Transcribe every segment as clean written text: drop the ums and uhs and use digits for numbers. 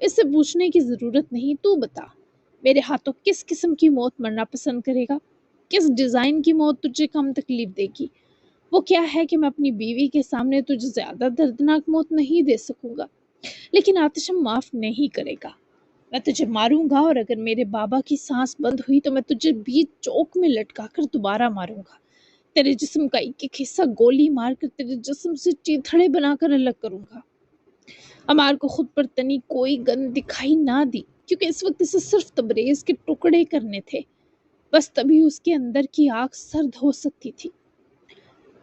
اس سے پوچھنے کی ضرورت نہیں، تو بتا میرے ہاتھوں کس قسم کی موت مرنا پسند کرے گا؟ کس ڈیزائن کی موت تجھے کم تکلیف دے گی؟ وہ کیا ہے کہ میں اپنی بیوی کے سامنے تجھے زیادہ دردناک موت نہیں دے سکوں گا، لیکن آتشم معاف نہیں کرے گا۔ میں تجھے ماروں گا، اور اگر میرے بابا کی سانس بند ہوئی تو میں تجھے بیچ چوک میں لٹکا کر دوبارہ ماروں گا۔ تیرے جسم کا ایک ایک حصہ گولی مار کر تیرے جسم سے چیتھڑے بنا کر الگ کروں گا۔ عمار کو خود پر تنی کوئی گن دکھائی نہ دی، کیونکہ اس وقت اسے صرف تبریز کے ٹکڑے کرنے تھے۔ بس تبھی اس کے اندر کی آگ سرد ہو سکتی تھی۔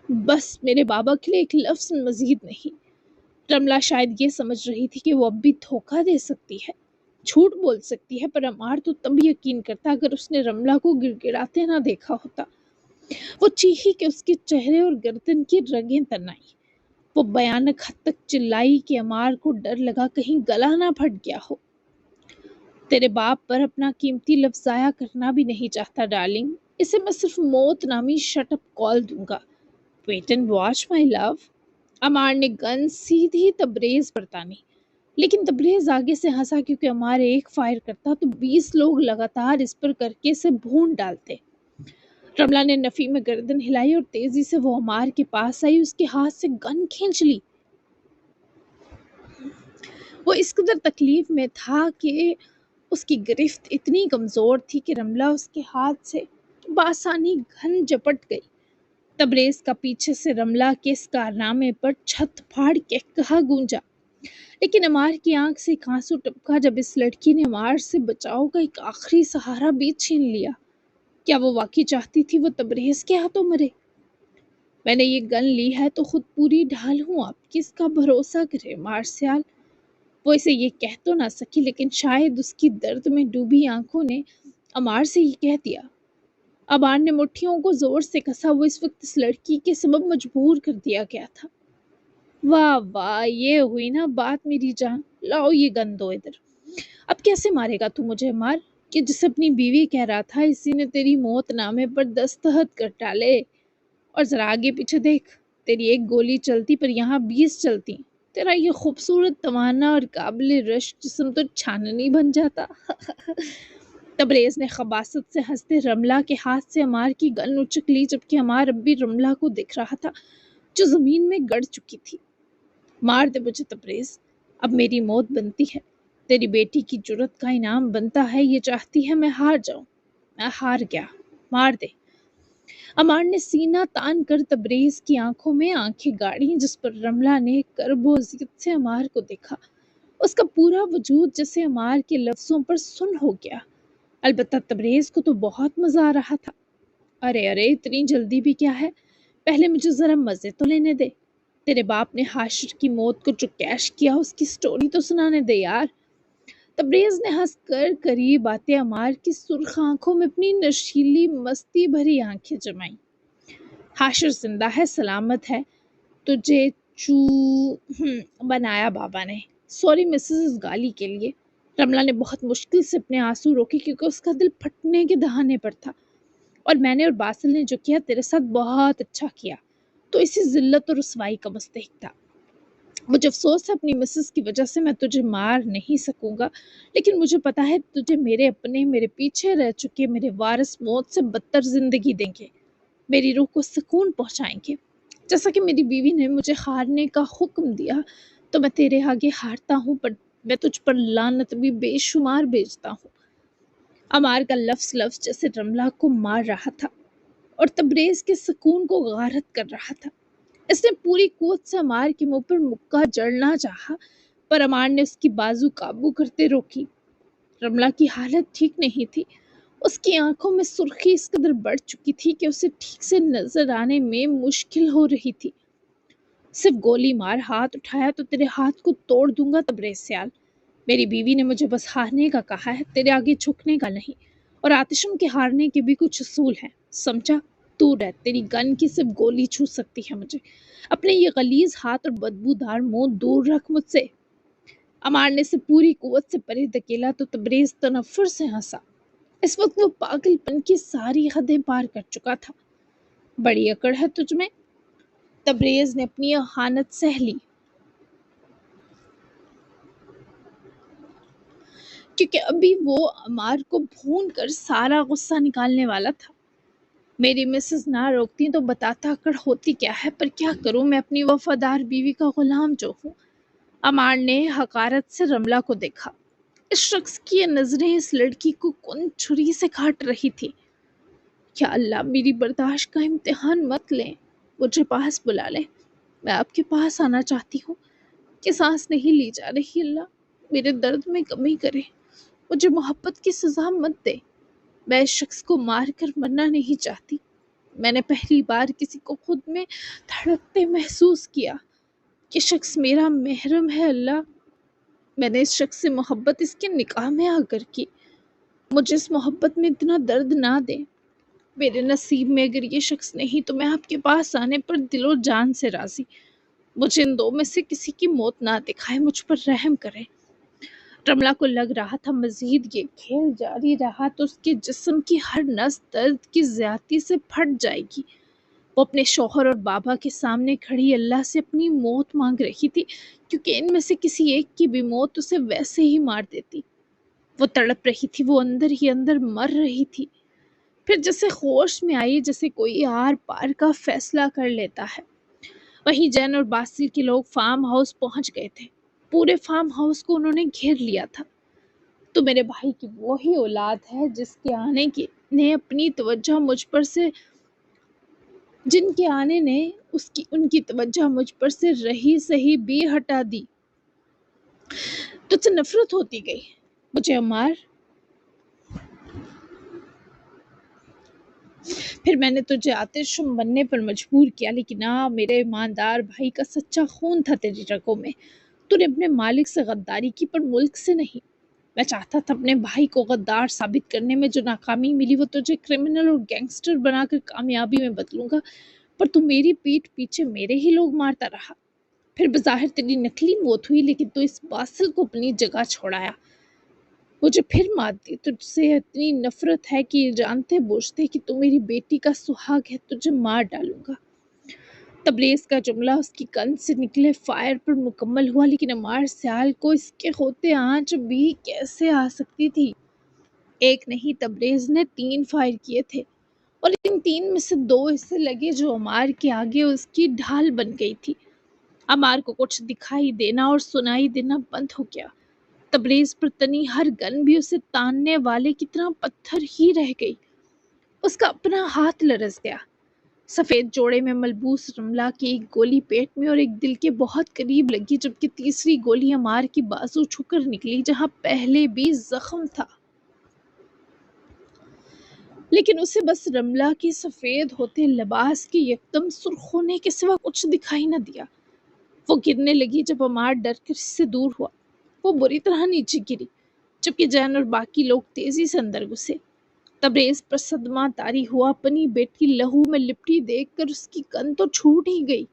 بس میرے بابا کے لیے ایک لفظ مزید نہیں۔ رملہ شاید یہ سمجھ رہی تھی کہ وہ اب بھی دھوکہ دے سکتی ہے، جھوٹ بول سکتی ہے، پر عمار تو تب یقین کرتا اگر اس نے رملہ کو گڑگڑاتے نہ دیکھا ہوتا۔ وہ چیخی کہ اس کے چہرے اور گردن کی رگیں تنائی۔ وہ بیانک حد تک چلائی کہ عمار کو ڈر لگا کہیں گلا نہ پھٹ گیا ہو۔ تیرے باپ پر اپنا قیمتی لفظ ضائع کرنا بھی نہیں چاہتا ڈارلنگ، اسے میں صرف موت نامی شٹ اپ کال دوں گا۔ ویٹ اینڈ واچ مائی لو۔ عمار نے گن سیدھی تبریز پر تانی، لیکن تبریز آگے سے ہنسا، کیونکہ عمار ایک فائر کرتا تو 20 لوگ لگاتار اس پر کر کے اسے بھون ڈالتے۔ رملہ نے نفی میں گردن ہلائی اور تیزی سے وہ عمار کے پاس آئی، اس کے ہاتھ سے گن کھینچ لی۔ وہ اس قدر تکلیف میں تھا کہ اس کی گرفت اتنی کمزور تھی کہ رملہ اس کے ہاتھ سے بآسانی گن جپٹ گئی۔ تبریز کا پیچھے سے رملہ کے اس کارنامے پر چھت پھاڑ کے کہا گونجا، لیکن عمار کی آنکھ سے ایک آنسو ٹپکا جب اس لڑکی نے عمار سے بچاؤ کا ایک آخری سہارا بھی چھین لیا۔ کیا وہ واقعی چاہتی تھی وہ تبریز کے ہاتھوں مرے؟ میں نے یہ گن لی ہے تو خود پوری ڈھال ہوں، آپ کس کا بھروسہ کرے مارسیال؟ وہ اسے یہ کہہ تو نہ سکی، لیکن شاید اس کی درد میں ڈوبی آنکھوں نے عمار سے یہ کہہ دیا۔ عمار نے مٹھیوں کو زور سے کسا، وہ اس وقت اس لڑکی کے سبب مجبور کر دیا گیا تھا۔ واہ واہ، یہ ہوئی نا بات میری جان، لاؤ یہ گن دو ادھر۔ اب کیسے مارے گا تو مجھے عمار، کہ جسے اپنی بیوی کہہ رہا تھا اسی نے تیری موت نامے پر دستخط کر ڈالے؟ اور ذرا آگے پیچھے دیکھ، تیری ایک گولی چلتی پر یہاں 20 چلتی، تیرا یہ خوبصورت توانا اور قابل رشک جسم تو چھاننی بن جاتا۔ تبریز نے خباثت سے ہنستے رملہ کے ہاتھ سے عمار کی گن اچک لی، جبکہ عمار اب بھی رملہ کو دکھ رہا تھا جو زمین میں گڑ چکی تھی۔ مار دے مجھے تبریز، اب میری موت بنتی ہے، تیری بیٹی کی جرت کا انعام بنتا ہے، یہ چاہتی ہے میں ہار جاؤں، میں ہار گیا، مار دے۔ عمار نے سینہ تان کر تبریز کی آنکھوں میں آنکھیں گاڑی، جس پر رملہ نے کرب و اذیت سے عمار کو دیکھا۔ اس کا پورا وجود جیسے عمار کے لفظوں پر سن ہو گیا۔ البتہ تبریز کو تو بہت مزہ آ رہا تھا۔ ارے ارے، اتنی جلدی بھی کیا ہے، پہلے مجھے ذرا مزے تو لینے دے۔ تیرے باپ نے حاشر کی موت کو جو کیش کیا اس کی سٹوری تو سنانے دے یار۔ تبریز نے ہنس کر قریب آتے عمار کی سرخ آنکھوں میں اپنی نشیلی مستی بھری آنکھیں جمائیں۔ حاشر زندہ ہے، سلامت ہے، تجھے بنایا بابا نے۔ سوری مسز گالی کے لیے۔ رملہ نے بہت مشکل سے اپنے آنسو روکے، کیونکہ اس کا دل پھٹنے کے دہانے پر تھا۔ اور میں نے اور باسل نے جو کیا تیرے ساتھ بہت اچھا کیا، تو اسی ذلت اور رسوائی کا مستحق تھا۔ مجھے افسوس ہے اپنی مسز کی وجہ سے میں تجھے مار نہیں سکوں گا، لیکن مجھے پتا ہے تجھے میرے اپنے، میرے پیچھے رہ چکے میرے وارث موت سے بدتر زندگی دیں گے، میری روح کو سکون پہنچائیں گے۔ جیسا کہ میری بیوی نے مجھے ہارنے کا حکم دیا تو میں تیرے آگے ہارتا ہوں، پر میں تجھ پر لعنت بھی بے شمار بھیجتا ہوں۔ عمار کا لفظ لفظ جیسے رملہ کو مار رہا تھا اور تبریز کے سکون کو غارت کر رہا تھا۔ اس نے پوری قوت سے عمار کے منہ پر مکہ جڑنا چاہا، پر عمار نے اس کی بازو قابو کرتے روکی۔ رملہ کی حالت ٹھیک نہیں تھی، اس کی آنکھوں میں سرخی اس قدر بڑھ چکی تھی کہ اسے ٹھیک سے نظر آنے میں مشکل ہو رہی تھی۔ صرف گولی مار، ہاتھ اٹھایا تو تیرے ہاتھ کو توڑ دوں گا تبریز سیال۔ میری بیوی نے مجھے بس ہارنے کا کہا ہے، تیرے آگے جھکنے کا نہیں، اور آتشم کے ہارنے کے بھی کچھ اصول ہیں، سمجھا؟ دور رہ، تیری گن کی صرف گولی چھو سکتی ہے مجھے، اپنے یہ غلیظ ہاتھ اور بدبودار منہ دور رکھ مجھ سے۔ عمار نے اسے پوری قوت سے پرے دھکیلا تو تبریز تنفر سے ہنسا۔ اس وقت وہ پاگل پن کی ساری حدیں پار کر چکا تھا۔ بڑی اکڑ ہے تجھ میں، تبریز نے اپنی اہانت سہ لی۔ کیونکہ ابھی وہ عمار کو بھون کر سارا غصہ نکالنے والا تھا۔ میری مسز نہ روکتی تو بتاتا کر ہوتی کیا ہے، پر کیا کروں، میں اپنی وفادار بیوی کا غلام جو ہوں۔ عمار نے حقارت سے رملہ کو دیکھا۔ اس شخص کی یہ نظریں اس لڑکی کو کون چھری سے کاٹ رہی تھی۔ کیا اللہ میری برداشت کا امتحان مت لیں، مجھے پاس بلا لیں، میں آپ کے پاس آنا چاہتی ہوں کہ سانس نہیں لی جا رہی۔ اللہ میرے درد میں کمی کرے، مجھے محبت کی سزا مت دے، میں اس شخص کو مار کر مرنا نہیں چاہتی۔ میں نے پہلی بار کسی کو خود میں دھڑکتے محسوس کیا کہ شخص میرا محرم ہے۔ اللہ میں نے اس شخص سے محبت اس کے نکاح میں آ کر کی، مجھے اس محبت میں اتنا درد نہ دے۔ میرے نصیب میں اگر یہ شخص نہیں تو میں آپ کے پاس آنے پر دل و جان سے راضی، مجھے ان دو میں سے کسی کی موت نہ دکھائے، مجھ پر رحم کرے۔ رملہ کو لگ رہا تھا مزید یہ کھیل جاری رہا تو اس کے جسم کی ہر نس درد کی زیادتی سے پھٹ جائے گی۔ وہ اپنے شوہر اور بابا کے سامنے کھڑی اللہ سے اپنی موت مانگ رہی تھی، کیونکہ ان میں سے کسی ایک کی بھی موت اسے ویسے ہی مار دیتی۔ وہ تڑپ رہی تھی، وہ اندر ہی اندر مر رہی تھی۔ پھر جیسے ہوش میں آئی، جیسے کوئی آر پار کا فیصلہ کر لیتا ہے۔ وہیں جین اور باسل کے لوگ فارم ہاؤس پہنچ گئے تھے۔ پورے فارم ہاؤس کو انہوں نے گھیر لیا تھا۔ تو میرے بھائی کی وہی اولاد ہے جس کے آنے کی نے اپنی توجہ مجھ پر سے جن کے آنے نے ان کی توجہ مجھ پر سے رہی سہی بھی ہٹا دی۔ تجھ سے نفرت ہوتی گئی مجھے عمار، پھر میں نے تجھے آتشم بننے پر مجبور کیا، لیکن میرے ایماندار بھائی کا سچا خون تھا تیری رگوں میں۔ تو نے اپنے مالک سے غداری کی پر ملک سے نہیں۔ میں چاہتا تھا اپنے بھائی کو غدار ثابت کرنے میں، جو ناکامی ملی وہ تجھے کرمنل اور گینگسٹر بنا کر کامیابی میں بدلوں گا، پر تو میری پیٹھ پیچھے میرے ہی لوگ مارتا رہا۔ پھر بظاہر تیری نکلی موت ہوئی، لیکن تو اس باسل کو اپنی جگہ چھوڑایا، مجھے پھر مات دی۔ تجھ سے اتنی نفرت ہے کہ جانتے بوجھتے کہ تو میری بیٹی کا سہاگ ہے تجھے مار ڈالوں گا۔ تبریز کا جملہ اس کی کن سے نکلے فائر پر مکمل ہوا، لیکن عمار سیال کو اس کے ہوتے آنچ بھی کیسے آ سکتی تھی؟ ایک نہیں، تبریز نے 3 فائر کیے تھے، اور ان 3 میں سے 2 اسے لگے جو عمار کے آگے اس کی ڈھال بن گئی تھی۔ عمار کو کچھ دکھائی دینا اور سنائی دینا بند ہو گیا۔ تبریز پر تنی ہر گن بھی اسے تاننے والے کی طرح پتھر ہی رہ گئی۔ اس کا اپنا ہاتھ لرز گیا۔ سفید جوڑے میں ملبوس رملہ کی ایک گولی پیٹ میں اور ایک دل کے بہت قریب لگی، جبکہ تیسری گولی عمار کی بازو چھو کر نکلی جہاں پہلے بھی زخم تھا۔ لیکن اسے بس رملہ کے سفید ہوتے لباس کے یکدم سرخ ہونے کے سوا کچھ دکھائی نہ دیا۔ وہ گرنے لگی جب عمار ڈر کر اس سے دور ہوا۔ وہ بری طرح نیچے گری، جبکہ جین اور باقی لوگ تیزی سے اندر گھسے۔ تبریز پر صدمہ طاری ہوا، اپنی بیٹی لہو میں لپٹی دیکھ کر اس کی کن تو چھوٹ ہی گئی۔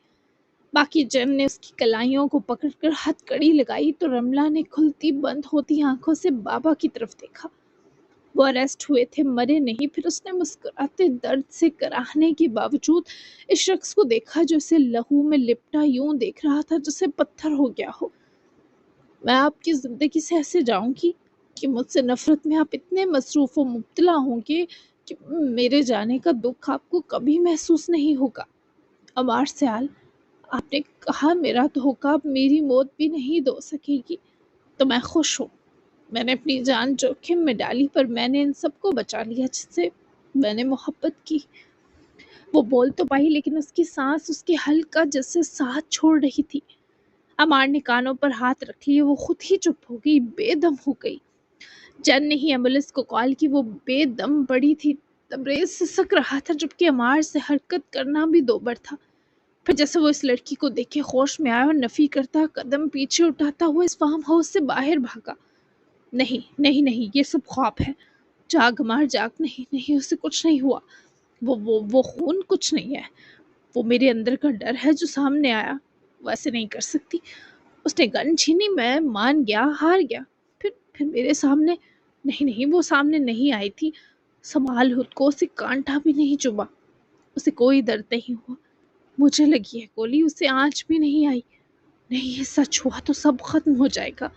باقی جین نے اس کی کلائیوں کو پکڑ کر ہتھ کڑی لگائی تو رملہ نے کھلتی بند ہوتی آنکھوں سے بابا کی طرف دیکھا۔ وہ اریسٹ ہوئے تھے، مرے نہیں۔ پھر اس نے مسکراتے درد سے کراہنے کے باوجود اس شخص کو دیکھا جو اسے لہو میں لپٹا یوں دیکھ رہا تھا جسے پتھر ہو گیا ہو۔ میں آپ کی زندگی سے ایسے جاؤں گی کہ مجھ سے نفرت میں آپ اتنے مصروف و مبتلا ہوں گے کہ میرے جانے کا دکھ آپ کو کبھی محسوس نہیں ہوگا۔ عمار سیال، آپ نے کہا میرا دھوکہ اب میری موت بھی نہیں دو سکے گی، تو میں خوش ہوں۔ میں نے اپنی جان جوخم میں ڈالی، پر میں نے ان سب کو بچا لیا جس سے میں نے محبت کی۔ وہ بول تو پائی، لیکن اس کی سانس اس کے حلق کا جیسے ساتھ چھوڑ رہی تھی۔ عمار نے کانوں پر ہاتھ رکھ لیے، وہ خود ہی چپ ہو گئی، بے دم ہو گئی۔ جن نے ہی ایمبولینس کو کال کی، وہ بے دم پڑی تھی۔ تبریز سسک رہا تھا، جبکہ عمار سے حرکت کرنا بھی دوبر تھا۔ پھر جیسے وہ اس لڑکی کو دیکھے ہوش میں آیا اور نفی کرتا قدم پیچھے اٹھاتا ہوا اس فارم ہاؤس سے باہر بھاگا۔ نہیں نہیں نہیں، یہ سب خواب ہے۔ جاگ عمار جاگ، نہیں نہیں، اسے کچھ نہیں ہوا۔ وہ خون کچھ نہیں ہے، وہ میرے اندر کا ڈر ہے جو سامنے آیا۔ وہ ایسے نہیں کر سکتی۔ اس نے گن چھینی، میں مان گیا، ہار گیا۔ پھر میرے سامنے، نہیں نہیں، وہ سامنے نہیں آئی تھی۔ سنبھال خود کو، اسے کانٹا بھی نہیں چبھا، اسے کوئی درد نہیں ہوا۔ مجھے لگی ہے گولی، اسے آنچ بھی نہیں آئی۔ نہیں، یہ سچ ہوا تو سب ختم ہو جائے گا۔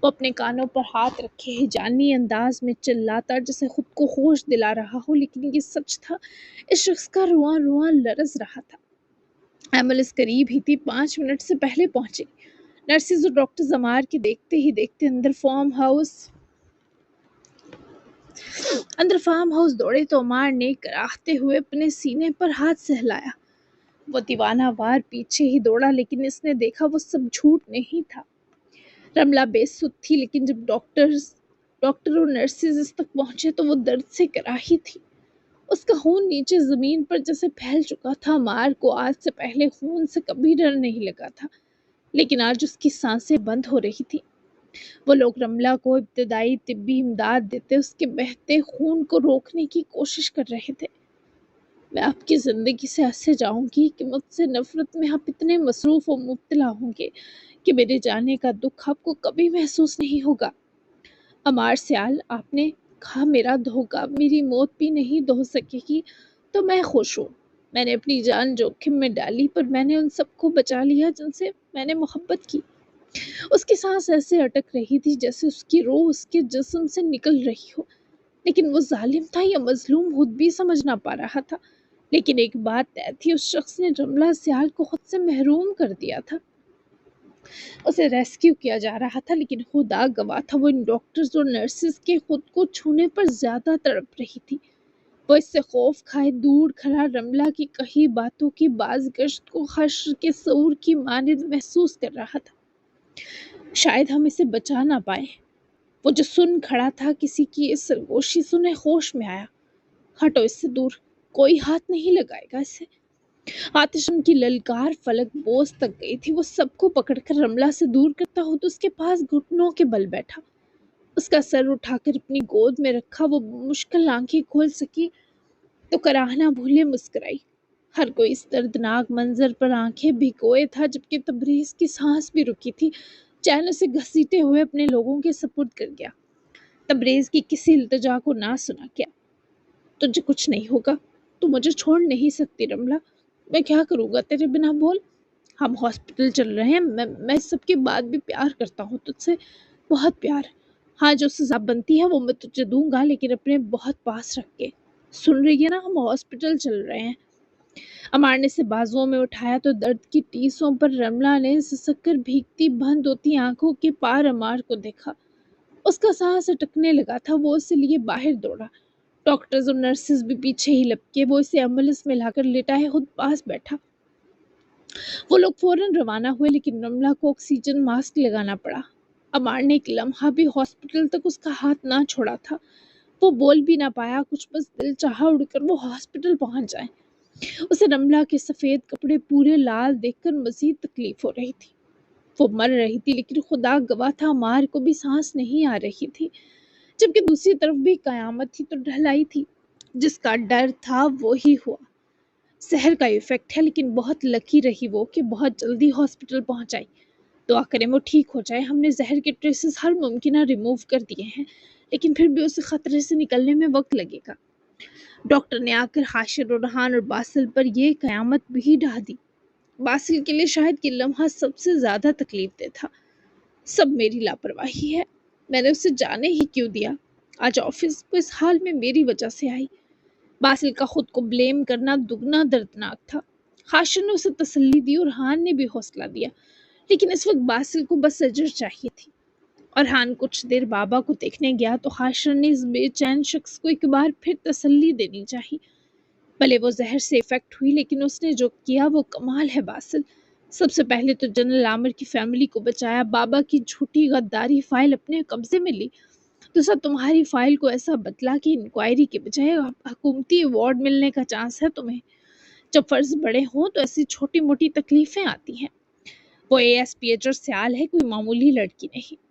وہ اپنے کانوں پر ہاتھ رکھے جانی انداز میں چلاتا جیسے خود کو ہوش دلا رہا ہو، لیکن یہ سچ تھا، اس شخص کا رواں رواں لرز رہا تھا۔ ایمبولینس قریب ہی تھی، 5 منٹ سے پہلے پہنچی۔ نرسز اور ڈاکٹر عمار کے دیکھتے ہی دیکھتے اندر فارم ہاؤس دوڑے تو عمار نے کراہتے ہوئے اپنے سینے پر ہاتھ سہلایا۔ وہ دیوانہ وار پیچھے ہی دوڑا، لیکن اس نے دیکھا وہ سب جھوٹ نہیں تھا۔ رملہ بے سدھ تھی، لیکن جب ڈاکٹر اور نرسز اس تک پہنچے تو وہ درد سے کراہی تھی۔ اس کا خون نیچے زمین پر جیسے پھیل چکا تھا۔ عمار کو آج سے پہلے خون سے کبھی ڈر نہیں لگا تھا، لیکن آج اس کی سانسیں بند ہو رہی تھی۔ وہ لوگ رملہ کو ابتدائی طبی امداد دیتے اس کے بہتے خون کو روکنے کی کوشش کر رہے تھے۔ میں آپ کی زندگی سے ایسے جاؤں گی کہ مجھ سے نفرت میں آپ اتنے مصروف و مبتلا ہوں گے کہ میرے جانے کا دکھ آپ کو کبھی محسوس نہیں ہوگا۔ عمار سیال، آپ نے کہا میرا دھوکہ میری موت بھی نہیں دھو سکے گی تو میں خوش ہوں۔ میں نے اپنی جان جوخم میں ڈالی، پر میں نے ان سب کو بچا لیا جن سے میں نے محبت کی۔ اس کی سانس ایسے اٹک رہی تھی جیسے اس کی روح اس کے جسم سے نکل رہی ہو، لیکن وہ ظالم تھا یا مظلوم خود بھی سمجھ نہ پا رہا تھا۔ لیکن ایک بات طے تھی، اس شخص نے رملہ سیال کو خود سے محروم کر دیا تھا۔ اسے ریسکیو کیا جا رہا تھا، لیکن خدا گواہ تھا وہ ان ڈاکٹرز اور نرسز کے خود کو چھونے پر زیادہ تڑپ رہی تھی۔ وہ اس سے خوف کھائے دور کھڑا رملہ کی کہی باتوں کی بازگشت کو حشر کے صور کی مانند محسوس کر رہا تھا۔ شاید ہم اسے بچا نہ پائیں۔ وہ جو سن کھڑا تھا، کسی کی اس سرگوشی سنے ہوش میں آیا۔ ہٹو اس سے دور، کوئی ہاتھ نہیں لگائے گا اسے۔ آتش ان کی للکار فلک بوز تک گئی تھی۔ وہ سب کو پکڑ کر رملہ سے دور کرتا ہو تو اس کے پاس گھٹنوں کے بل بیٹھا، اس کا سر اٹھا کر اپنی گود میں رکھا۔ وہ مشکل آنکھیں کھول سکی تو کراہنا بھولے مسکرائی۔ ہر کوئی اس دردناک منظر پر آنکھیں بھگوئے تھا، جبکہ تبریز کی سانس بھی رکی تھی۔ چین اسے گھسیٹے ہوئے اپنے لوگوں کے سپرد کر گیا۔ تبریز کی کسی التجا کو نہ سنا کیا؟ تجھے کچھ نہیں ہوگا، تو مجھے چھوڑ نہیں سکتی رملہ۔ میں کیا کروں گا تیرے بنا، بول۔ ہم ہاسپٹل چل رہے ہیں، میں سب کے بعد بھی پیار کرتا ہوں تجھ سے، بہت پیار۔ ہاں، جو سزا بنتی ہے وہ میں تجھے دوں گا، لیکن اپنے بہت پاس رکھ کے۔ سن رہی ہے نا، ہم ہاسپٹل چل رہے ہیں۔ عمار نے اسے بازوؤں میں اٹھایا تو درد کی ٹیسوں پر رملہ نے سسک کر بھیگتی بند ہوتی آنکھوں کے پار عمار کو دیکھا۔ اس کا سانس اٹکنے لگا تھا۔ وہ اسے لیے باہر دوڑا۔ ڈاکٹرز اور نرسز بھی پیچھے ہی لپکے۔ وہ اسے ایمبولینس میں لا کر لٹائے خود پاس بیٹھا۔ وہ لوگ فوراً روانہ ہوئے، لیکن رملہ کو آکسیجن ماسک لگانا پڑا۔ عمار نے ایک لمحہ بھی ہاسپٹل تک اس کا ہاتھ نہ چھوڑا تھا۔ وہ بول بھی نہ پایا کچھ، بس دل چاہا اڑ کر وہ ہاسپٹل پہنچ جائے۔ اسے رملہ کے سفید کپڑے پورے لال دیکھ کر مزید تکلیف ہو رہی تھی۔ وہ مر رہی تھی، لیکن خدا گواہ تھا عمار کو بھی سانس نہیں آ رہی تھی، جبکہ دوسری طرف بھی قیامت تھی تو ڈھلائی تھی۔ جس کا ڈر تھا وہی ہوا۔ زہر کا ایفیکٹ ہے، لیکن بہت لکی رہی وہ کہ بہت جلدی ہاسپٹل پہنچائی۔ دعا کریں وہ ٹھیک ہو جائے۔ ہم نے زہر کے ٹریسز ہر ممکنہ ریموو کر دیے ہیں، لیکن پھر بھی اسے خطرے سے نکلنے میں وقت لگے گا۔ ڈاکٹر نے آ کر حاشر اور ریحان اور باسل پر یہ قیامت بھی ڈھا دی۔ باسل کے لیے شاید یہ لمحہ سب سے زیادہ تکلیف دہ تھا۔ سب میری لاپرواہی ہے، میں نے اسے جانے ہی کیوں دیا؟ آج آفس وہ اس حال میں میری وجہ سے آئی۔ باسل کا خود کو بلیم کرنا دگنا دردناک تھا۔ حاشر نے اسے تسلی دی اور ریحان نے بھی حوصلہ دیا، لیکن اس وقت باسل کو بس اجر چاہیے تھی۔ اور ریحان کچھ دیر بابا کو دیکھنے گیا تو حاشر نے اس بے چین شخص کو ایک بار پھر تسلی دینی چاہی۔ بھلے وہ زہر سے افیکٹ ہوئی، لیکن اس نے جو کیا وہ کمال ہے باسل۔ سب سے پہلے تو جنرل عامر کی فیملی کو بچایا، بابا کی جھوٹی غداری فائل اپنے قبضے میں لی، دوسرا تمہاری فائل کو ایسا بدلا کہ انکوائری کے بجائے حکومتی ایوارڈ ملنے کا چانس ہے تمہیں۔ جب فرض بڑے ہوں تو ایسی چھوٹی موٹی تکلیفیں آتی ہیں۔ وہ ASP اجر سیال ہے، کوئی معمولی لڑکی نہیں۔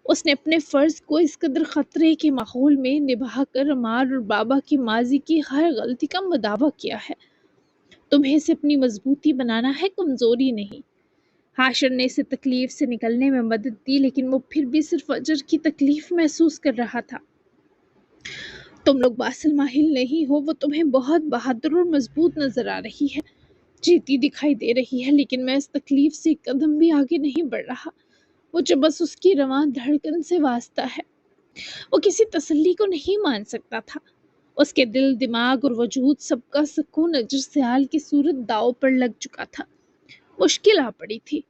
اس نے اپنے فرض کو اس قدر خطرے کے ماحول میں نبھا کر عمار اور بابا کی ماضی کی ہر غلطی کا مداوع کیا ہے۔ تمہیں اسے اپنی مضبوطی بنانا ہے، کمزوری نہیں۔ حاشر نے اسے تکلیف سے نکلنے میں مدد دی، لیکن وہ پھر بھی صرف اجر کی تکلیف محسوس کر رہا تھا۔ تم لوگ باسل ماہل نہیں ہو، وہ تمہیں بہت بہادر اور مضبوط نظر آ رہی ہے، جیتی دکھائی دے رہی ہے، لیکن میں اس تکلیف سے ایک قدم بھی آگے نہیں بڑھ رہا۔ مجھے بس اس کی رواں دھڑکن سے واسطہ ہے۔ وہ کسی تسلی کو نہیں مان سکتا تھا۔ اس کے دل، دماغ اور وجود سب کا سکون اجر سیال کی صورت داؤ پر لگ چکا تھا۔ مشکل آ پڑی تھی۔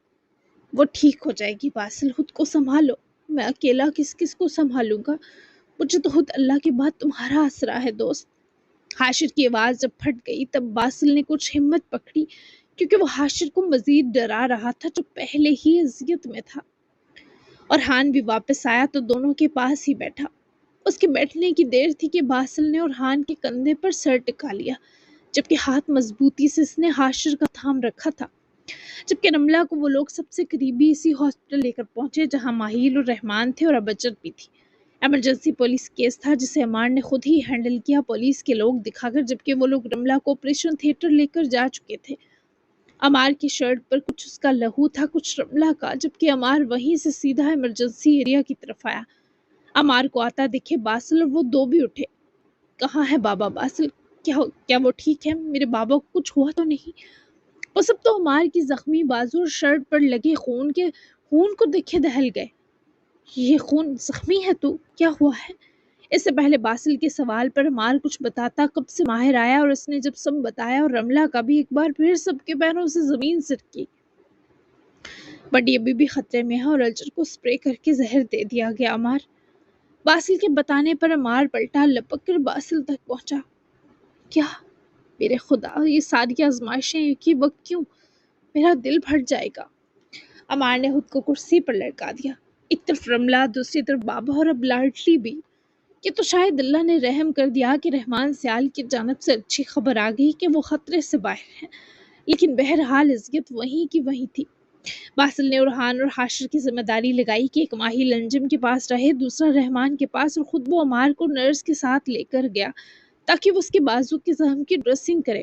وہ ٹھیک ہو جائے گی باسل، خود کو سنبھالو۔ میں اکیلا کس کس کو سنبھالوں گا؟ مجھے تو خود اللہ کے بعد تمہارا آسرا ہے دوست۔ حاشر کی آواز جب پھٹ گئی تب باسل نے کچھ ہمت پکڑی، کیونکہ وہ حاشر کو مزید ڈرا رہا تھا جو پہلے ہی اذیت میں تھا۔ اور ہان بھی واپس آیا تو دونوں کے پاس ہی بیٹھا۔ اس کے بیٹھنے کی دیر تھی کہ باسل نے اورحان کے کندھے پر سر ٹکا لیا، جبکہ ہاتھ مضبوطی سے اس نے حاشر کا تھام رکھا تھا۔ جبکہ رملہ کو وہ لوگ سب سے قریبی اسی ہاسپٹل لے کر پہنچے جہاں ماہیل اور رحمان تھے اور ابجد بھی تھی۔ ایمرجنسی پولیس کیس تھا جسے عمار نے خود ہی ہینڈل کیا، پولیس کے لوگ دکھا کر، جبکہ وہ لوگ رملہ کو آپریشن تھیٹر لے کر جا چکے تھے۔ عمار کی شرٹ پر کچھ اس کا لہو تھا، کچھ رملہ کا، جبکہ عمار وہیں سے سیدھا ایمرجنسی ایریا کی طرف آیا۔ عمار کو آتا دیکھے باسل اور وہ دو بھی اٹھے۔ کہاں ہے بابا باسل؟ کیا وہ ٹھیک ہے؟ میرے بابا کو کچھ ہوا تو نہیں؟ وہ سب تو عمار کی زخمی بازو اور شرٹ پر لگے خون کو دیکھے دہل گئے۔ یہ خون زخمی ہے تو کیا ہوا ہے؟ اس سے پہلے باسل کے سوال پر عمار کچھ بتاتا کب سے ماہر آیا، اور اس نے جب سب بتایا اور رملہ کا بھی ایک بار پھر سب کے پیروں سے زمین سرکی۔ بڈی ابھی بھی خطرے میں ہے اور الجر کو سپرے کر کے زہر دے دیا گیا عمار۔ باسل کے بتانے پر عمار پلٹا، لپک کر باسل تک پہنچا۔ کیا؟ میرے خدا، یہ ساری آزمائشیں ایک ہی وقت کیوں؟ میرا دل پھٹ جائے گا۔ عمار نے خود کو کرسی پر لٹکا دیا۔ ایک طرف رملہ، دوسری طرف بابا اور اب لاڈلی بھی۔ یہ تو شاید اللہ نے رحم کر دیا کہ رحمان سیال کی جانب سے اچھی خبر آ گئی کہ وہ خطرے سے باہر ہیں، لیکن بہرحال اذیت وہیں کی وہیں تھی۔ باسل نے اورحان اور حاشر کی ذمہ داری لگائی کہ ایک ماہی انجم کے پاس رہے، دوسرا رحمان کے پاس، اور خود وہ عمار کو نرس کے ساتھ لے کر گیا تاکہ وہ اس کے بازو کے زخم کی ڈریسنگ کرے۔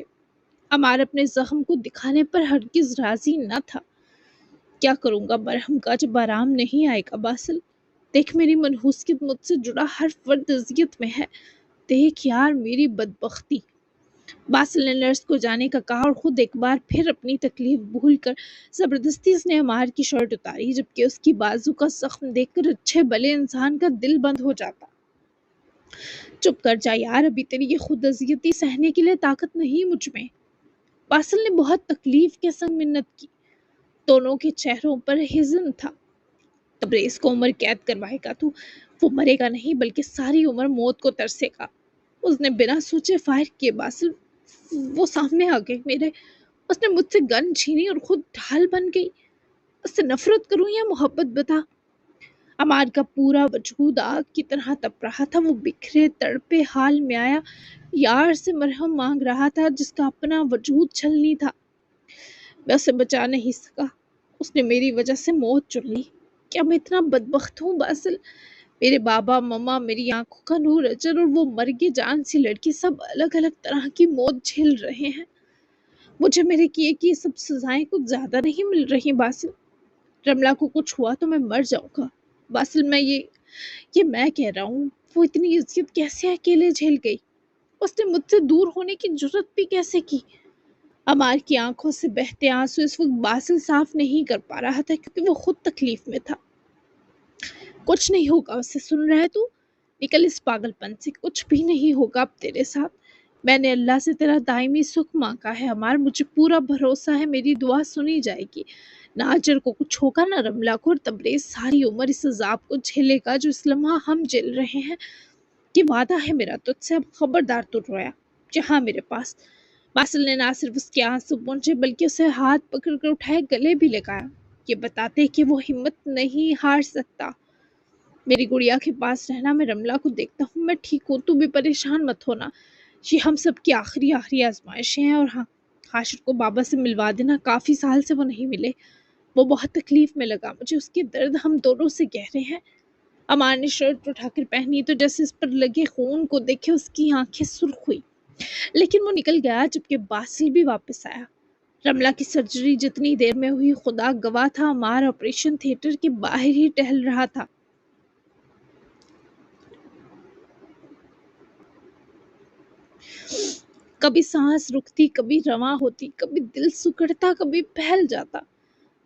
عمار اپنے زخم کو دکھانے پر ہرگز راضی نہ تھا۔ کیا کروں گا مرہم کا جب آرام نہیں آئے گا باسل؟ دیکھ میری منحوسیت، مجھ سے جڑا ہر فرد اذیت میں ہے، دیکھ یار میری بدبختی۔ باسل نے نرس کو جانے کا کہا اور خود ایک بار پھر اپنی تکلیف بھول کر زبردستی اس نے عمار کی شرٹ اتاری، جبکہ اس کی بازو کا زخم دیکھ کر اچھے بھلے انسان کا دل بند ہو جاتا۔ چپ کر جا یار، ابھی تیری یہ خود اذیتی سہنے کے لیے طاقت نہیں مجھ میں۔ باسل نے بہت تکلیف کے سنگ منت کی۔ دونوں کے چہروں پر حزن تھا۔ تبریز کو عمر قید کروائے گا تو وہ مرے گا نہیں بلکہ ساری عمر موت کو ترسے گا۔ اس نے بنا سوچے فائر کیے۔ باسل وہ سامنے آ گئے میرے، اس نے مجھ سے گن چھینی اور خود ڈھال بن گئی۔ اس سے نفرت کروں یا محبت بتا؟ عمار کا پورا وجود آگ کی طرح تپ رہا تھا۔ وہ بکھرے تڑپے حال میں آیا، یار سے مرہم مانگ رہا تھا جس کا اپنا وجود چھلنی تھا۔ میں اسے بچا نہیں سکا، اس نے میری وجہ سے موت چن لی۔ کیا میں اتنا بدبخت ہوں باسل؟ میرے بابا، مما، میری آنکھوں کا نور اجر اور وہ مرگے جان سی لڑکی سب الگ الگ طرح کی موت جھیل رہے ہیں۔ مجھے میرے کیے کی سب سزائیں کچھ زیادہ نہیں مل رہی باسل۔ رملہ کو کچھ ہوا تو میں مر جاؤں گا باسل۔ یہ میں کہہ رہا ہوں، وہ اتنی اذیت کیسے اکیلے جھیل گئی؟ اس نے مجھ سے دور ہونے کی جرت بھی کیسے کی؟ عمار کی آنکھوں سے بہتے آنسو اس وقت باسل صاف نہیں کر پا رہا تھا کیونکہ وہ خود تکلیف میں تھا۔ کچھ نہیں ہوگا، اسے سن رہے تو نکل اس پاگل پن سے، کچھ بھی نہیں ہوگا اب تیرے ساتھ۔ میں نے اللہ سے تیرا دائمی سکھ مانگا ہے عمار، مجھے پورا بھروسہ ہے میری دعا سنی جائے گی۔ نہ اجر کو کچھ ہوگا نہ رملہ کو، اور تبریز ساری عمر اس عذاب کو جھیلے گا جو اس لمحہ ہم جھیل رہے ہیں۔ یہ وعدہ ہے میرا تجھ سے، اب خبردار تو رویا جہاں میرے پاس۔ باسل نے نہ صرف اس کے آنسو پہنچے بلکہ اسے ہاتھ پکڑ کر اٹھائے، گلے بھی لگایا، یہ بتاتے کہ وہ ہمت نہیں ہار سکتا۔ میری گڑیا کے پاس رہنا، میں رملہ کو دیکھتا ہوں، میں ٹھیک ہوں، تو بھی پریشان مت ہونا۔ یہ ہم سب کی آخری آزمائشیں ہیں۔ اور ہاں، حاشر کو بابا سے ملوا دینا، کافی سال سے وہ نہیں ملے، وہ بہت تکلیف میں لگا مجھے، اس کے درد ہم دونوں سے گہرے ہیں۔ عمار نے شرٹ اٹھا کر پہنی تو جیسے اس پر لگے خون کو دیکھے اس کی آنکھیں سرخ ہوئی، لیکن وہ نکل گیا جبکہ باسل بھی واپس آیا۔ رملہ کی سرجری جتنی دیر میں ہوئی خدا گواہ تھا، عمار آپریشن تھیٹر کے باہر ہی ٹہل رہا تھا۔ کبھی سانس رکتی، کبھی رواں ہوتی، کبھی دل سکڑتا، کبھی پھیل جاتا۔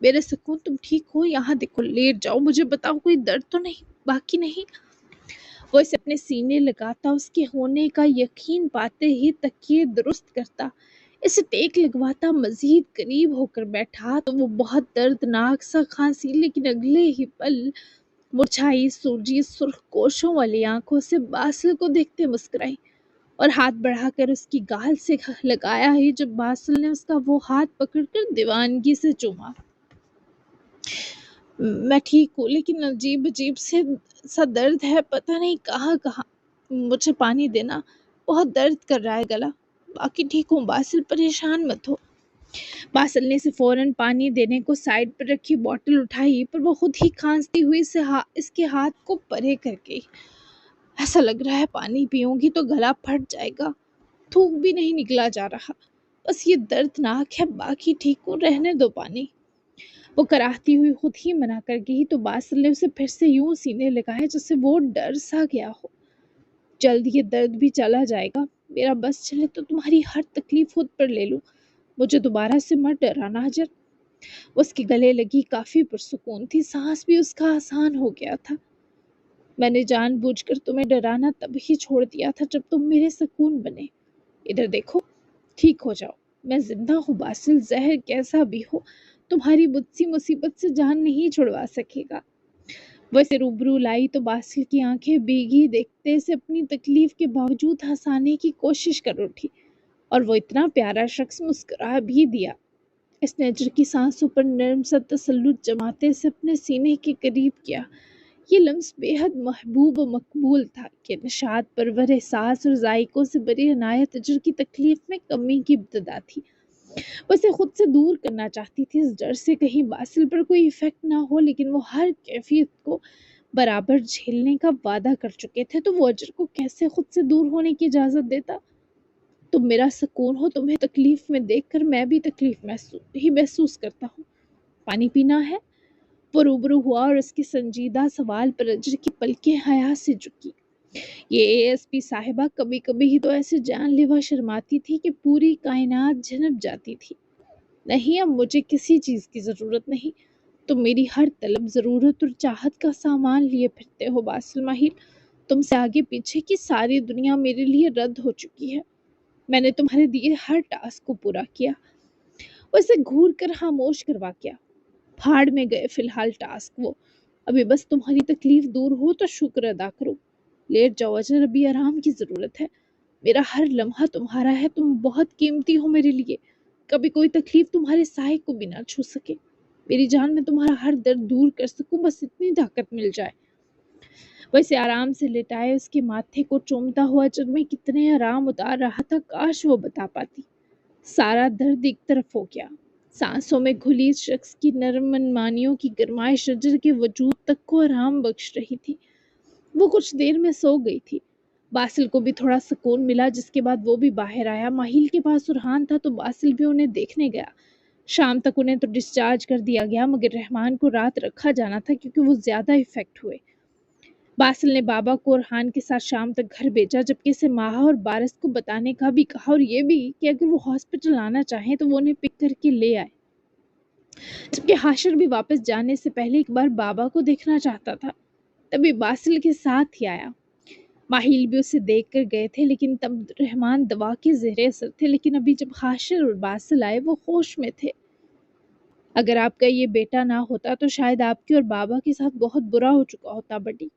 میرے سکون تم ٹھیک ہو؟ یہاں دیکھو، لیٹ جاؤ، مجھے بتاؤ کوئی درد تو نہیں باقی نہیں؟ وہ اسے اپنے سینے لگاتا، اس کے ہونے کا یقین پاتے ہی تکیے درست کرتا، اسے ٹیک لگواتا، مزید قریب ہو کر بیٹھا تو وہ بہت دردناک سا کھانسی، لیکن اگلے ہی پل مرجھائی سوجی سرخ کوشوں والی آنکھوں سے باسل کو دیکھتے مسکرائی اور ہاتھ بڑھا کر اس کی گال سے لگایا ہی جب باسل نے اس کا وہ ہاتھ پکڑ کر دیوانگی سے چوما۔ میں ٹھیک ہوں، لیکن عجیب عجیب سے سا درد ہے، پتہ نہیں کہاں کہاں۔ مجھے پانی دینا، بہت درد کر رہا ہے گلا۔ باقی ٹھیک ہوں باسل، پریشان مت ہو۔ باسل نے اسے فوراً پانی دینے کو سائڈ پر رکھی بوتل اٹھائی، پر وہ خود ہی کھانستی ہوئی اس کے ہاتھ کو پرے کر گئی۔ ایسا لگ رہا ہے پانی پیوں گی تو گلا پھٹ جائے گا، تھوک بھی نہیں نکلا جا رہا، بس یہ دردناک ہے، باقی ٹھیک ہوں، رہنے دو پانی۔ وہ کراہتی ہوئی خود ہی منع کر گئی تو باسل نے اسے پھر سے یوں سینے لگایا جیسے وہ ڈر سا گیا ہو۔ جلد یہ درد بھی چلا جائے گا، میرا بس چلے تو تمہاری ہر تکلیف خود پر لے لوں، مجھے دوبارہ سے مت ڈرانا حجر۔ اس کے گلے لگی کافی پرسکون تھی، سانس بھی اس کا آسان ہو گیا تھا۔ میں نے جان بوجھ کر تمہیں ڈرانا تب ہی چھوڑ دیا تھا جب تم میرے سکون بنے۔ ادھر دیکھو، ٹھیک ہو جاؤ، میں زندہ ہوں باسل، زہر کیسا بھی ہو تمہاری مجھ سی مصیبت سے جان نہیں چھڑوا سکے گا۔ وہ اسے روبرو لائی تو باسل کی آنکھیں بھیگی دیکھتے اسے اپنی تکلیف کے باوجود ہنسانے کی کوشش کر اٹھی، اور وہ اتنا پیارا شخص مسکرا بھی دیا۔ اس نے اجر کی سانسوں پر نرم سا تسلط جماتے اسے اپنے سینے کے قریب کیا۔ یہ لمس بے حد محبوب و مقبول تھا کہ نشاط پرور احساس اور ذائقوں سے بری عنایت اجر کی تکلیف میں کمی کی ابتدا تھی۔ وہ اسے خود سے دور کرنا چاہتی تھی اس ڈر سے کہیں باسل پر کوئی ایفیکٹ نہ ہو، لیکن وہ ہر کیفیت کو برابر جھیلنے کا وعدہ کر چکے تھے تو وہ اجر کو کیسے خود سے دور ہونے کی اجازت دیتا؟ تم میرا سکون ہو، تمہیں تکلیف میں دیکھ کر میں بھی تکلیف محسوس کرتا ہوں۔ پانی پینا ہے؟ وہ روبرو ہوا اور اس کے سنجیدہ سوال پر اجر کی پلکیں حیا سے جھکی۔ یہ اے ایس پی صاحبہ کبھی کبھی ہی تو ایسے جان لیوا شرماتی تھی کہ پوری کائنات جھنپ جاتی تھی۔ نہیں، اب مجھے کسی چیز کی ضرورت نہیں، تم میری ہر طلب، ضرورت اور چاہت کا سامان لیے پھرتے ہو باسل ماہر، تم سے آگے پیچھے کی ساری دنیا میرے لیے رد ہو چکی ہے، میں نے تمہارے دیے ہر ٹاسک کو پورا کیا۔ وہ اسے گھور کر خاموش کروا کیا، پھاڑ میں گئے فی الحال ٹاسک، وہ ابھی بس تمہاری تکلیف دور ہو تو شکر ادا کرو۔ لیٹ جاؤ اجر، ابھی آرام کی ضرورت ہے، میرا ہر لمحہ تمہارا ہے، تم بہت قیمتی ہو میرے لیے، کبھی کوئی تکلیف تمہارے سائے کو بھی نہ چھو سکے، میری جان میں تمہارا ہر درد دور کر سکوں، بس اتنی طاقت مل جائے۔ وہ اسے آرام سے لٹائے اس کے ماتھے کو چومتا ہوا اجر میں کتنے آرام اتار رہا تھا، کاش وہ بتا پاتی۔ سارا درد ایک طرف ہو گیا، سانسوں میں گھلی اس شخص کی نرم منمانیوں کی گرمائش اجر کے وجود تک کو آرام بخش رہی تھی۔ وہ کچھ دیر میں سو گئی تھی۔ باسل کو بھی تھوڑا سکون ملا، جس کے بعد وہ بھی باہر آیا۔ ماہیل کے پاس سرحان تھا تو باسل بھی انہیں دیکھنے گیا۔ شام تک انہیں تو ڈسچارج کر دیا گیا، مگر رحمان کو رات رکھا جانا تھا کیونکہ وہ زیادہ افیکٹ ہوئے۔ باسل نے بابا کو ارحان کے ساتھ شام تک گھر بھیجا، جبکہ اسے ماہا اور بارس کو بتانے کا بھی کہا، اور یہ بھی کہ اگر وہ ہاسپٹل آنا چاہیں تو وہ انہیں پک کر کے لے آئے، جبکہ حاشر بھی واپس جانے سے پہلے ایک بار بابا کو دیکھنا چاہتا تھا، تبھی باسل کے ساتھ ہی آیا۔ ماہیل بھی اسے دیکھ کر گئے تھے، لیکن تب رحمان دوا کے زیر اثر تھے، لیکن ابھی جب حاشر اور باسل آئے وہ ہوش میں تھے۔ اگر آپ کا یہ بیٹا نہ ہوتا تو شاید آپ کے اور بابا کے ساتھ بہت برا ہو چکا ہوتا بڈی،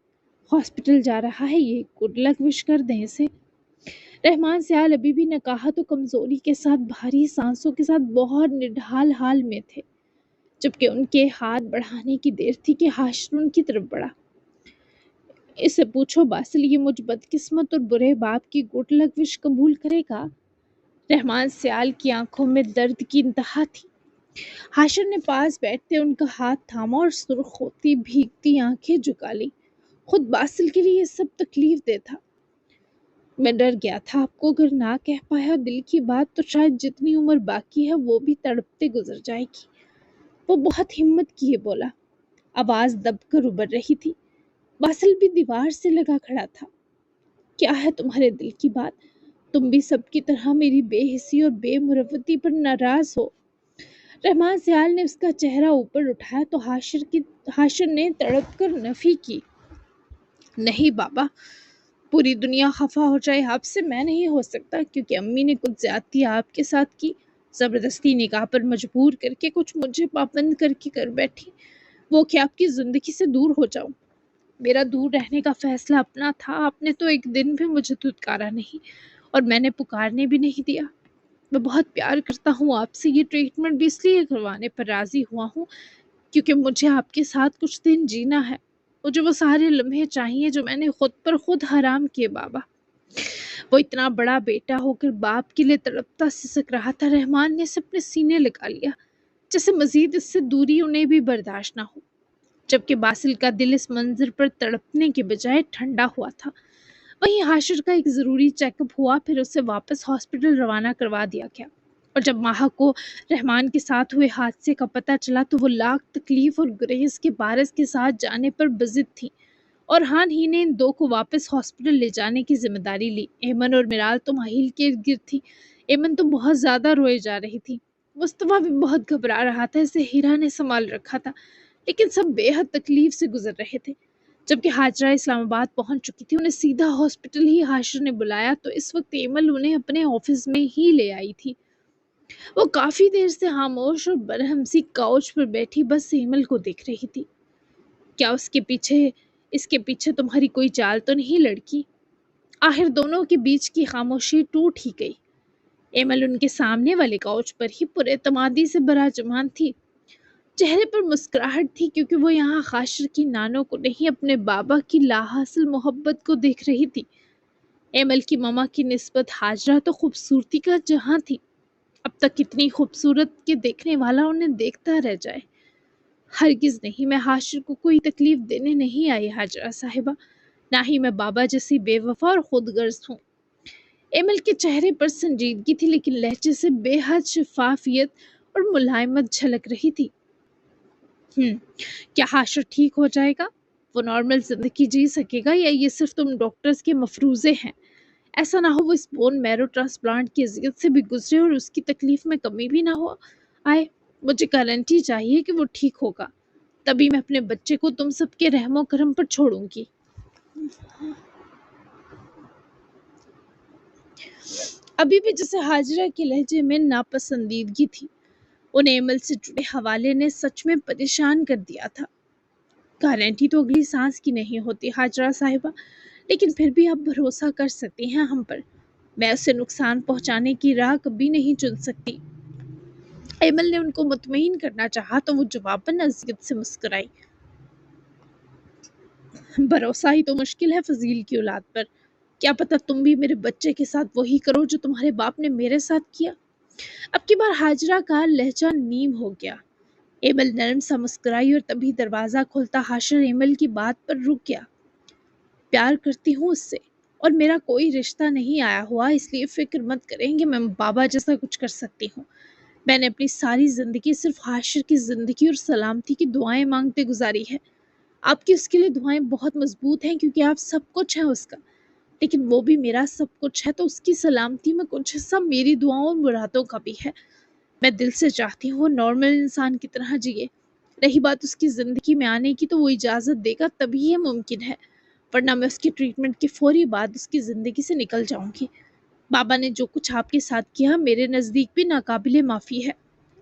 ہاسپٹل جا رہا ہے، یہ گڈ لک وش کر دیں اسے۔ رحمان سیال ابھی بھی نکاہت و کمزوری کے ساتھ بھاری سانسوں کے ساتھ بہت نڈھال حال میں تھے، جبکہ ان کے ہاتھ بڑھانے کی دیر تھی کہ حاشر ان کی طرف بڑھا۔ اسے پوچھو باسل، یہ مجھ بدقسمت اور برے باپ کی گڈ لک وش قبول کرے گا؟ رحمان سیال کی آنکھوں میں درد کی انتہا تھی۔ حاشر نے پاس بیٹھتے ان کا ہاتھ تھاما اور سرخ ہوتی بھیگتی آنکھیں جھکا لی۔ خود باسل کے لیے یہ سب تکلیف دہ تھا۔ میں ڈر گیا تھا آپ کو اگر نہ کہہ پایا دل کی بات تو شاید جتنی عمر باقی ہے وہ بھی تڑپتے گزر جائے گی۔ وہ بہت ہمت کیے بولا، آواز دب کر ابھر رہی تھی۔ باسل بھی دیوار سے لگا کھڑا تھا۔ کیا ہے تمہارے دل کی بات؟ تم بھی سب کی طرح میری بے حسی اور بے مروتی پر ناراض ہو؟ رحمان سیال نے اس کا چہرہ اوپر اٹھایا تو حاشر نے تڑپ کر نفی کی، نہیں بابا، پوری دنیا خفا ہو جائے آپ سے، میں نہیں ہو سکتا، کیونکہ امی نے کچھ زیادتی آپ کے ساتھ کی، زبردستی نکاح پر مجبور کر کے کچھ مجھے پابند کر کے کر بیٹھی، وہ کہ آپ کی زندگی سے دور ہو جاؤں۔ میرا دور رہنے کا فیصلہ اپنا تھا، آپ نے تو ایک دن بھی مجھے دھتکارا نہیں اور میں نے پکارنے بھی نہیں دیا۔ میں بہت پیار کرتا ہوں آپ سے، یہ ٹریٹمنٹ بھی اس لیے کروانے پر راضی ہوا ہوں کیونکہ مجھے آپ کے ساتھ کچھ دن جینا ہے، مجھے وہ سارے لمحے چاہیے جو میں نے خود پر خود حرام کیے بابا۔ وہ اتنا بڑا بیٹا ہو کر باپ کے لیے تڑپتا سسک رہا تھا، رحمان نے اسے اپنے سینے لگا لیا جیسے مزید اس سے دوری انہیں بھی برداشت نہ ہو، جبکہ باسل کا دل اس منظر پر تڑپنے کے بجائے ٹھنڈا ہوا تھا۔ وہیں حاشر کا ایک ضروری چیک اپ ہوا، پھر اسے واپس ہاسپٹل روانہ کروا دیا گیا، اور جب ماہا کو رحمان کے ساتھ ہوئے حادثے کا پتہ چلا تو وہ لاکھ تکلیف اور گریز کے بارش کے ساتھ جانے پر بضد تھی، اور ہان ہی نے ان دو کو واپس ہاسپٹل لے جانے کی ذمہ داری لی۔ ایمن اور میرال تو ماہیل کے ارد گرد تھی، ایمن تو بہت زیادہ روئے جا رہی تھی، مصطفیٰ بھی بہت گھبرا رہا تھا، اسے ہیرا نے سنبھال رکھا تھا، لیکن سب بے حد تکلیف سے گزر رہے تھے۔ جبکہ حاجرہ اسلام آباد پہنچ چکی تھی، انہیں سیدھا ہاسپٹل ہی حاشر نے بلایا تو اس وقت ایمل انہیں اپنے آفس میں ہی لے آئی تھی۔ وہ کافی دیر سے خاموش اور برہم سی کاؤچ پر بیٹھی بس ایمل کو دیکھ رہی تھی۔ کیا اس کے پیچھے تمہاری کوئی چال تو نہیں لڑکی؟ آخر دونوں کے بیچ کی خاموشی ٹوٹ ہی گئی۔ ایمل ان کے سامنے والے کاؤچ پر ہی پر اعتمادی سے براجمان تھی، چہرے پر مسکراہٹ تھی کیونکہ وہ یہاں حاشر کی نانوں کو نہیں اپنے بابا کی لاحاصل محبت کو دیکھ رہی تھی۔ ایمل کی ماما کی نسبت حاجرہ تو خوبصورتی کا جہاں تھی، اب تک اتنی خوبصورت کہ دیکھنے والا انہیں دیکھتا رہ جائے۔ ہرگز نہیں، میں حاشر کو کوئی تکلیف دینے نہیں آئی حاجرہ صاحبہ، نہ ہی میں بابا جیسی بے وفا اور خود غرض ہوں۔ ایمل کے چہرے پر سنجیدگی تھی لیکن لہجے سے بے حد شفافیت اور ملائمت جھلک رہی تھی۔ کیا حاشر ٹھیک ہو جائے گا؟ وہ نارمل زندگی جی سکے گا یا یہ صرف تم ڈاکٹرز کے مفروضے ہیں؟ ایسا نہ ہو وہ اس بون میرو ٹرانسپلانٹ کی اذیت سے بھی گزرے اور اس کی تکلیف میں کمی بھی نہ ہو آئے۔ مجھے گارنٹی چاہیے کہ وہ ٹھیک ہوگا، تبھی میں اپنے بچے کو تم سب کے رحم و کرم پر چھوڑوں گی۔ ابھی بھی جسے حاجرہ کے لہجے میں ناپسندیدگی تھی، ان ایمل سے جڑے حوالے نے سچ میں پریشان کر دیا تھا۔ گارنٹی تو اگلی سانس کی نہیں ہوتی حاجرہ صاحبہ، لیکن پھر بھی آپ بھروسہ کر سکتی ہیں ہم پر، میں اسے نقصان پہنچانے کی راہ کبھی نہیں چن سکتی۔ ایمل نے ان کو مطمئن کرنا چاہا تو وہ جواباً اذیت سے مسکرائی، بھروسہ ہی تو مشکل ہے فضیل کی اولاد پر، کیا پتہ تم بھی میرے بچے کے ساتھ وہی کرو جو تمہارے باپ نے میرے ساتھ کیا۔ اب کی بار حاجرہ کا لہجہ نیم ہو گیا۔ ایمل نرم سا مسکرائی اور تبھی دروازہ کھلتا حاشر ایمل کی بات پر رک گیا۔ پیار کرتی ہوں اس سے اور میرا کوئی رشتہ نہیں آیا ہوا، اس لیے فکر مت کریں کہ میں بابا جیسا کچھ کر سکتی ہوں۔ میں نے اپنی ساری زندگی صرف حاشر کی زندگی اور سلامتی کی دعائیں مانگتے گزاری ہے۔ آپ کی اس کے لیے دعائیں بہت مضبوط ہیں کیونکہ آپ سب کچھ ہیں اس کا، لیکن وہ بھی میرا سب کچھ ہے، تو اس کی سلامتی میں کچھ حصہ میری دعاؤں اور مرادوں کا بھی ہے۔ میں دل سے چاہتی ہوں وہ نارمل انسان کی طرح جیے۔ رہی بات اس کی زندگی میں آنے کی تو وہ اجازت دے گا تبھی یہ ممکن ہے، ورنہ میں اس کی ٹریٹمنٹ کے فوری بعد اس کی زندگی سے نکل جاؤں گی۔ بابا نے جو کچھ آپ کے ساتھ کیا میرے نزدیک بھی ناقابل معافی ہے۔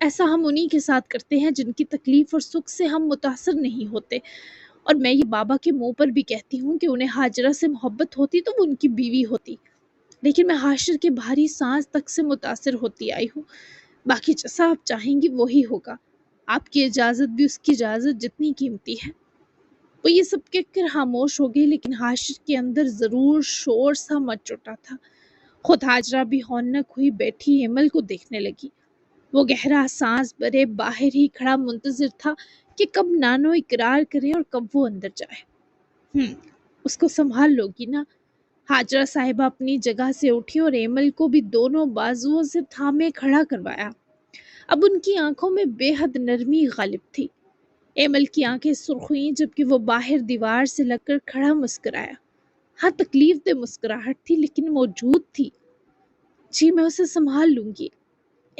ایسا ہم انہی کے ساتھ کرتے ہیں جن کی تکلیف اور سکھ سے ہم متاثر نہیں ہوتے، اور میں یہ بابا کے منہ پر بھی کہتی ہوں کہ انہیں حاجرہ سے محبت ہوتی تو وہ ان کی بیوی ہوتی، لیکن میں حاشر کے بھاری سانس تک سے متاثر ہوتی آئی ہوں۔ باقی جیسا آپ چاہیں گی وہی ہوگا، آپ کی اجازت بھی اس کی اجازت جتنی قیمتی ہے۔ وہ یہ سب کہہ کر خاموش ہو گئی، لیکن حاشر کے اندر ضرور شور سا مچ اٹھا تھا۔ خود حاجرہ بھی ہونک ہوئی بیٹھی ایمل کو دیکھنے لگی۔ وہ گہرا سانس بھرے باہر ہی کھڑا منتظر تھا کہ کب نانو اقرار کرے اور کب وہ اندر جائے۔ اس کو سنبھال لو گی نا؟ حاجرہ صاحبہ اپنی جگہ سے اٹھی اور ایمل کو بھی دونوں بازوؤں سے تھامے کھڑا کروایا۔ اب ان کی آنکھوں میں بے حد نرمی غالب تھی۔ ایمل کی آنکھیں سرخ ہوئیں جبکہ وہ باہر دیوار سے لگ کر کھڑا مسکرایا۔ ہاں تکلیف دہ مسکراہٹ تھی لیکن موجود تھی۔ جی میں اسے سنبھال لوں گی۔